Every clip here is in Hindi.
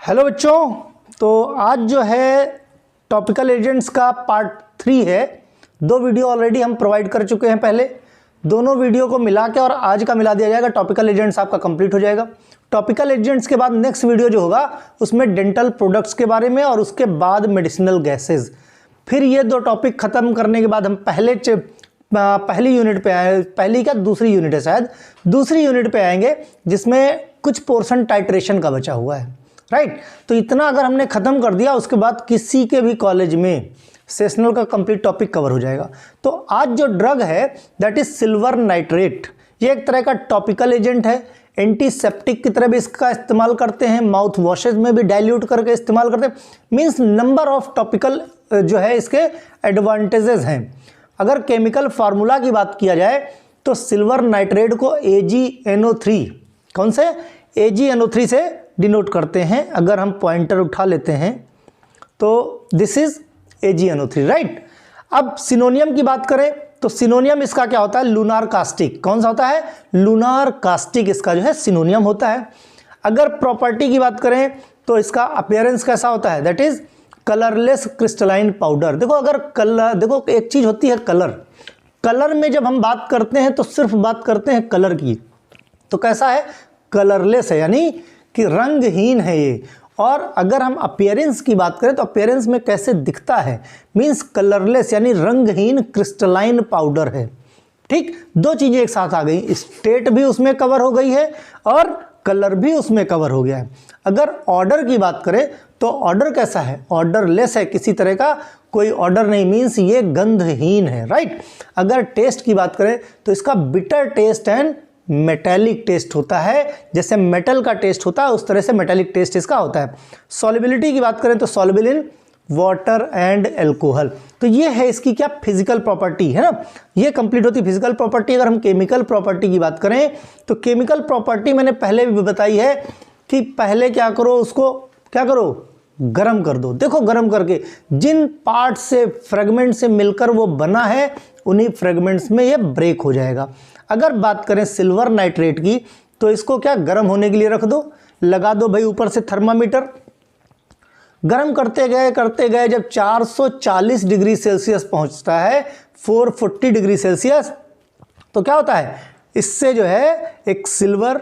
हेलो बच्चों, तो आज जो है टॉपिकल एजेंट्स का पार्ट 3 है। 2 वीडियो ऑलरेडी हम प्रोवाइड कर चुके हैं पहले। दोनों वीडियो को मिला के और आज का मिला दिया जाएगा, टॉपिकल एजेंट्स आपका कंप्लीट हो जाएगा। टॉपिकल एजेंट्स के बाद नेक्स्ट वीडियो जो होगा उसमें डेंटल प्रोडक्ट्स के बारे में और उसके बाद मेडिसिनल गैसेज। फिर ये 2 टॉपिक खत्म करने के बाद हम पहली यूनिट पे आए, पहली क्या दूसरी यूनिट है शायद, दूसरी यूनिट पे आएंगे जिसमें कुछ पोर्शन टाइट्रेशन का बचा हुआ है। राइट, तो इतना अगर हमने खत्म कर दिया उसके बाद किसी के भी कॉलेज में सेशनल का कंप्लीट टॉपिक कवर हो जाएगा। तो आज जो ड्रग है दैट इज सिल्वर नाइट्रेट, ये एक तरह का टॉपिकल एजेंट है। एंटीसेप्टिक की तरह भी इसका इस्तेमाल करते हैं, माउथ वॉशेज में भी डाइल्यूट करके इस्तेमाल करते हैं। मीन्स नंबर ऑफ टॉपिकल जो है इसके एडवांटेजेस हैं। अगर केमिकल फार्मूला की बात किया जाए तो सिल्वर नाइट्रेट को AgNO3, कौन से AgNO3 से डिनोट करते हैं। अगर हम पॉइंटर उठा लेते हैं तो दिस इज AgNO3, राइट। अब सिनोनियम की बात करें तो सिनोनियम इसका क्या होता है, लूनार कास्टिक। कौन सा होता है, लूनार कास्टिक इसका जो है सिनोनियम होता है। अगर प्रॉपर्टी की बात करें तो इसका अपीयरेंस कैसा होता है, that is colourless crystalline powder. देखो अगर कलर, देखो एक चीज होती है कलर, कलर में जब हम बात करते हैं तो सिर्फ बात करते हैं कलर की, तो कैसा है, कलरलेस है, यानी कि रंगहीन है ये। और अगर हम अपीयरेंस की बात करें तो अपीयरेंस में कैसे दिखता है, मींस कलरलेस यानी रंगहीन क्रिस्टलाइन पाउडर है। ठीक, 2 चीजें एक साथ आ गई, स्टेट भी उसमें कवर हो गई है और कलर भी उसमें कवर हो गया है। अगर ऑर्डर की बात करें तो ऑर्डर कैसा है, ऑर्डरलेस है, किसी तरह का कोई ऑर्डर नहीं, मींस ये गंधहीन है। राइट, अगर टेस्ट की बात करें तो इसका bitter taste and metallic taste होता है, जैसे मेटल का टेस्ट होता है उस तरह से मेटेलिक टेस्ट इसका होता है। सॉल्युबिलिटी की बात करें तो soluble in water and alcohol. तो ये है इसकी क्या फिजिकल प्रॉपर्टी है ना, ये कंप्लीट होती फिजिकल प्रॉपर्टी। अगर हम केमिकल प्रॉपर्टी की बात करें तो केमिकल प्रॉपर्टी मैंने पहले भी बताई है कि पहले क्या करो, उसको क्या करो, गर्म कर दो। देखो गर्म करके जिन पार्ट से फ्रेगमेंट से मिलकर वो बना है उन्हीं फ्रेगमेंट्स में ये ब्रेक हो जाएगा। अगर बात करें सिल्वर नाइट्रेट की तो इसको क्या गर्म होने के लिए रख दो, लगा दो भाई ऊपर से थर्मामीटर, गर्म करते गए जब 440 डिग्री सेल्सियस पहुंचता है, 440 डिग्री सेल्सियस, तो क्या होता है, इससे जो है एक सिल्वर,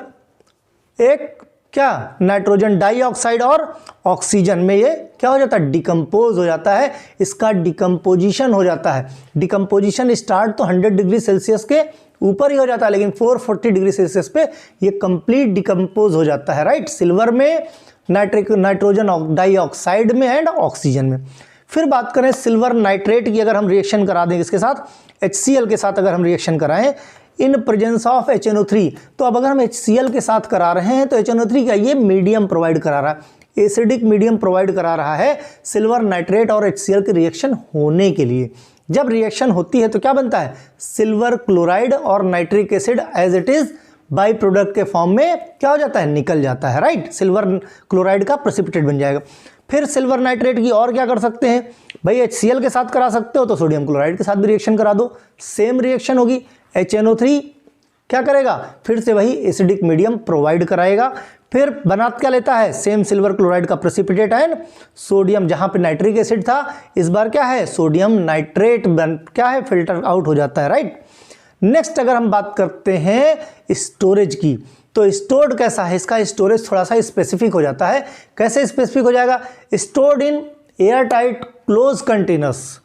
एक क्या नाइट्रोजन डाइऑक्साइड और ऑक्सीजन में ये क्या हो जाता है, डिकम्पोज हो जाता है। इसका डिकम्पोजिशन हो जाता है। डिकम्पोजिशन स्टार्ट तो 100 डिग्री सेल्सियस के ऊपर ही हो जाता है, लेकिन 440 डिग्री सेल्सियस पे ये कंप्लीट डिकम्पोज हो जाता है। राइट, सिल्वर में, नाइट्रोजन डाइऑक्साइड में एंड ऑक्सीजन में। फिर बात करें सिल्वर नाइट्रेट की, अगर हम रिएक्शन करा दें इसके साथ HCl के साथ, अगर हम रिएक्शन कराएं इन प्रेजेंस ऑफ HNO3, तो अब अगर हम HCl के साथ करा रहे हैं तो HNO3 का ये मीडियम प्रोवाइड करा रहा है, एसिडिक मीडियम प्रोवाइड करा रहा है सिल्वर नाइट्रेट और HCl की रिएक्शन होने के लिए। जब रिएक्शन होती है तो क्या बनता है, सिल्वर क्लोराइड और nitric acid as it is by product के फॉर्म में क्या हो जाता है, निकल जाता है। राइट, सिल्वर क्लोराइड का प्रेसिपिटेट बन जाएगा। फिर सिल्वर नाइट्रेट की और क्या कर सकते हैं भाई, HCl के साथ करा सकते हो तो सोडियम क्लोराइड के साथ भी रिएक्शन करा दो, सेम रिएक्शन होगी। HNO3 क्या करेगा, फिर से वही एसिडिक मीडियम प्रोवाइड कराएगा। फिर बना क्या लेता है, सेम सिल्वर क्लोराइड का प्रेसिपिटेट एंड सोडियम, जहां पे नाइट्रिक एसिड था इस बार क्या है, सोडियम नाइट्रेट क्या है, फिल्टर आउट हो जाता है। राइट, नेक्स्ट अगर हम बात करते हैं स्टोरेज की तो स्टोर्ड कैसा है, इसका स्टोरेज थोड़ा सा स्पेसिफिक हो जाता है। कैसे स्पेसिफिक हो जाएगा, stored in air tight close containers.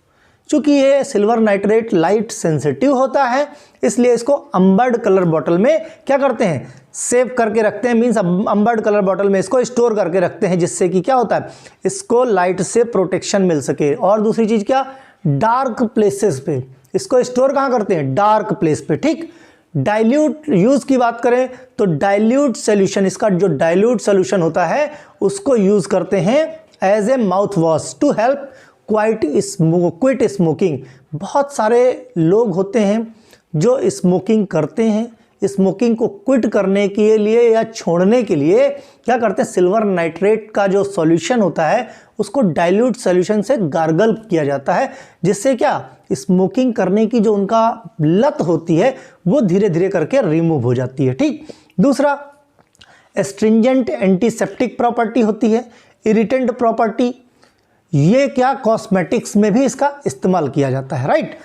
चूंकि ये सिल्वर नाइट्रेट लाइट सेंसिटिव होता है इसलिए इसको अम्बर्ड कलर बॉटल में क्या करते हैं, सेव करके रखते हैं। मींस अम्बर्ड कलर बॉटल में इसको स्टोर करके रखते हैं, जिससे कि क्या होता है, इसको लाइट से प्रोटेक्शन मिल सके। और दूसरी चीज क्या, डार्क प्लेसेस पे इसको स्टोर कहाँ करते हैं, डार्क प्लेस पे। ठीक, डाइल्यूट यूज की बात करें तो डाइल्यूट सोल्यूशन, इसका जो डाइल्यूट सोल्यूशन होता है उसको यूज करते हैं as a mouth wash to help quit smoking. बहुत सारे लोग होते हैं जो स्मोकिंग करते हैं, स्मोकिंग को क्विट करने के लिए या छोड़ने के लिए क्या करते हैं, सिल्वर नाइट्रेट का जो सॉल्यूशन होता है उसको डाइल्यूट सॉल्यूशन से गार्गल किया जाता है, जिससे क्या स्मोकिंग करने की जो उनका लत होती है वो धीरे धीरे करके रिमूव हो जाती है। ठीक, दूसरा एस्ट्रिंजेंट एंटीसेप्टिक प्रॉपर्टी होती है, इरिटेंट प्रॉपर्टी, ये क्या कॉस्मेटिक्स में भी इसका इस्तेमाल किया जाता है, राइट।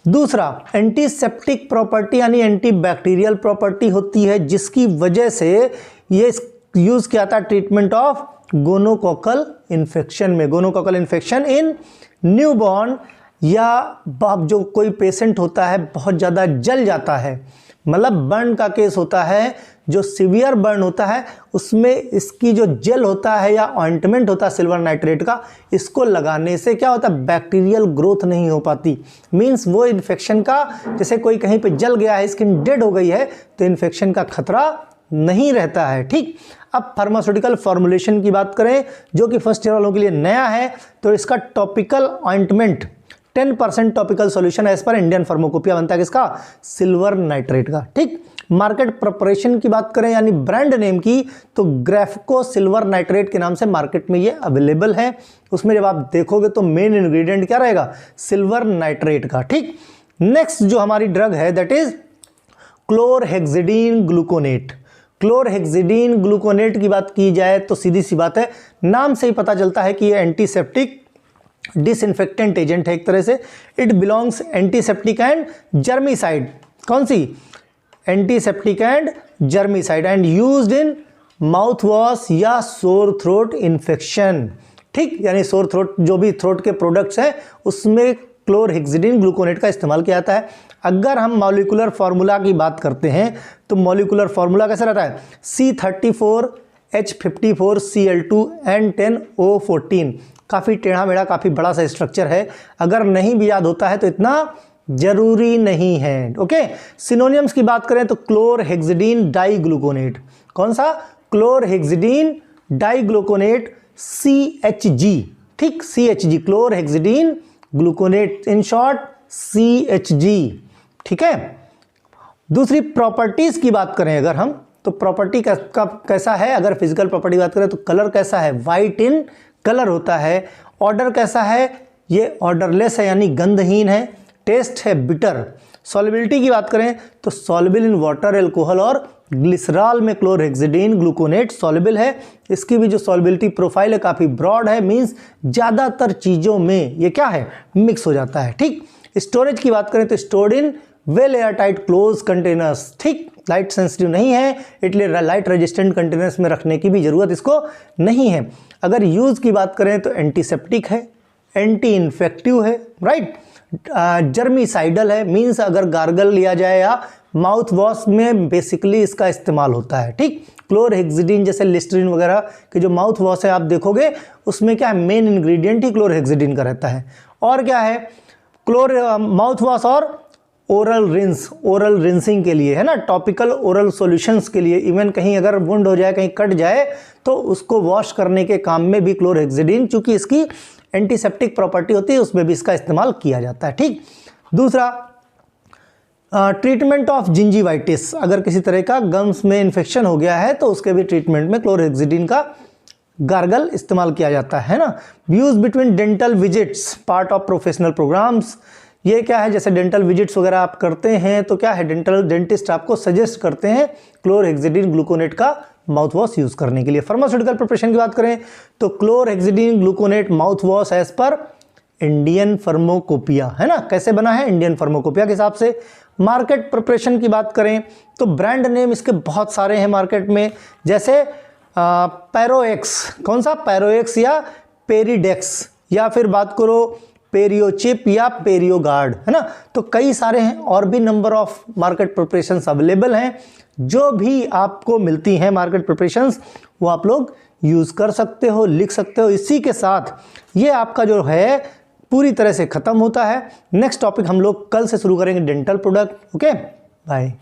दूसरा एंटीसेप्टिक प्रॉपर्टी यानी एंटीबैक्टीरियल प्रॉपर्टी होती है, जिसकी वजह से ये यूज किया था ट्रीटमेंट ऑफ गोनोकोकल इन्फेक्शन में। गोनोकोकल इन्फेक्शन इन न्यूबॉर्न, या जो कोई पेशेंट होता है बहुत ज़्यादा जल जाता है, मतलब बर्न का केस होता है, जो सीवियर बर्न होता है उसमें इसकी जो जेल होता है या ऑइंटमेंट होता है सिल्वर नाइट्रेट का, इसको लगाने से क्या होता है, बैक्टीरियल ग्रोथ नहीं हो पाती। मींस वो इन्फेक्शन का, जैसे कोई कहीं पे जल गया है, स्किन डेड हो गई है, तो इन्फेक्शन का खतरा नहीं रहता है, ठीक। अब फार्मास्यूटिकल फॉर्मुलेशन की बात करें, जो कि फर्स्ट ईयर वालों के लिए नया है, तो इसका topical ointment 10% topical solution as per Indian pharmacopoeia बनता है किसका, सिल्वर नाइट्रेट का, ठीक। मार्केट प्रिपरेशन की बात करें यानी ब्रांड नेम की, तो ग्रेफको सिल्वर नाइट्रेट के नाम से मार्केट में ये अवेलेबल है। उसमें जब आप देखोगे तो मेन इंग्रेडिएंट क्या रहेगा, सिल्वर नाइट्रेट का, ठीक। नेक्स्ट जो हमारी ड्रग है that is chlorhexidine gluconate. Chlorhexidine gluconate की बात की जाए तो सीधी सी बात है, नाम से ही पता चलता है कि ये एंटीसेप्टिक डिसइंफेक्टेंट एजेंट है एक तरह से। It belongs antiseptic and germicide, कौन सी, antiseptic and germicide, and used in mouth wash या सोर थ्रोट इन्फेक्शन, ठीक। यानी सोर थ्रोट, जो भी थ्रोट के प्रोडक्ट्स हैं उसमें क्लोरहेक्सिडीन ग्लूकोनेट का इस्तेमाल किया जाता है। अगर हम मॉलिक्यूलर फार्मूला की बात करते हैं तो मॉलिक्यूलर फार्मूला कैसा रहता है, C34H54Cl2N10O14। काफ़ी टेढ़ा मेढ़ा, काफ़ी बड़ा सा स्ट्रक्चर है, अगर नहीं भी याद होता है तो इतना जरूरी नहीं है, ओके। सिनोनियम्स की बात करें तो क्लोरहेक्सिडीन डाइग्लूकोनेट, कौन सा, क्लोरहेक्सिडीन डाइग्लूकोनेट CHG, ठीक, CHG chlorhexidine gluconate, in short CHG, ठीक है। दूसरी प्रॉपर्टीज की बात करें अगर हम, तो प्रॉपर्टी का कैसा है, अगर फिजिकल प्रॉपर्टी बात करें तो कलर कैसा है, वाइट इन कलर होता है। ऑर्डर कैसा है, ये ऑर्डरलेस है यानी गंधहीन है। टेस्ट है बिटर। सॉल्युबिलिटी की बात करें तो सॉल्युबल इन वाटर, एल्कोहल और ग्लिसरॉल में क्लोरहेक्सिडीन ग्लूकोनेट सॉल्युबल है। इसकी भी जो सॉल्युबिलिटी प्रोफाइल है काफ़ी ब्रॉड है, मींस ज़्यादातर चीज़ों में ये क्या है, मिक्स हो जाता है, ठीक। स्टोरेज की बात करें तो stored in well air tight close containers, ठीक। लाइट सेंसिटिव नहीं है, इसलिए लाइट रेजिस्टेंट कंटेनर्स में रखने की भी ज़रूरत इसको नहीं है। अगर यूज़ की बात करें तो एंटीसेप्टिक है, एंटी इन्फेक्टिव है, राइट, जर्मीसाइडल है, मींस अगर गार्गल लिया जाए या माउथ वॉश में बेसिकली इसका इस्तेमाल होता है, ठीक। क्लोरहेक्सिडीन जैसे लिस्टरीन वगैरह के जो माउथ वॉश है आप देखोगे उसमें क्या है, मेन इंग्रेडिएंट ही क्लोरहेक्सिडीन का रहता है। और क्या है, माउथ वॉश और ओरल रिंस, ओरल रिंसिंग के लिए है ना, टॉपिकल ओरल सॉल्यूशंस के लिए, इवन कहीं अगर वुंड हो जाए, कहीं कट जाए तो उसको वॉश करने के काम में भी क्लोरहेक्सिडीन, चूंकि इसकी एंटीसेप्टिक प्रॉपर्टी होती है, उसमें भी इसका इस्तेमाल किया जाता है, ठीक। दूसरा ट्रीटमेंट ऑफ जिंजीवाइटिस, अगर किसी तरह का गम्स में इन्फेक्शन हो गया है तो उसके भी ट्रीटमेंट में क्लोरहेक्सिडीन का गार्गल इस्तेमाल किया जाता है ना। Use between dental visits, part of professional programs, ये क्या है, जैसे डेंटल विजिट्स वगैरह आप करते हैं तो क्या है, डेंटिस्ट आपको सजेस्ट करते हैं क्लोरहेक्सिडीन ग्लूकोनेट का माउथ वॉश यूज करने के लिए। फार्मास्यूटिकल प्रिपरेशन की बात करें तो chlorhexidine gluconate mouth wash as per Indian pharmacopoeia, है ना, कैसे बना है, इंडियन फार्माकोपिया के हिसाब से। मार्केट प्रिपरेशन की बात करें तो ब्रांड नेम इसके बहुत सारे हैं मार्केट में, जैसे पैरोएक्स, कौन सा, पैरोएक्स या पेरीडेक्स, या फिर बात करो पेरियोचिप या पेरियोगार्ड, है ना, तो कई सारे हैं। और भी number of market preparations available हैं, जो भी आपको मिलती हैं मार्केट प्रिपरेशंस वो आप लोग यूज़ कर सकते हो, लिख सकते हो। इसी के साथ ये आपका जो है पूरी तरह से ख़त्म होता है। नेक्स्ट टॉपिक हम लोग कल से शुरू करेंगे, डेंटल प्रोडक्ट। Okay, bye.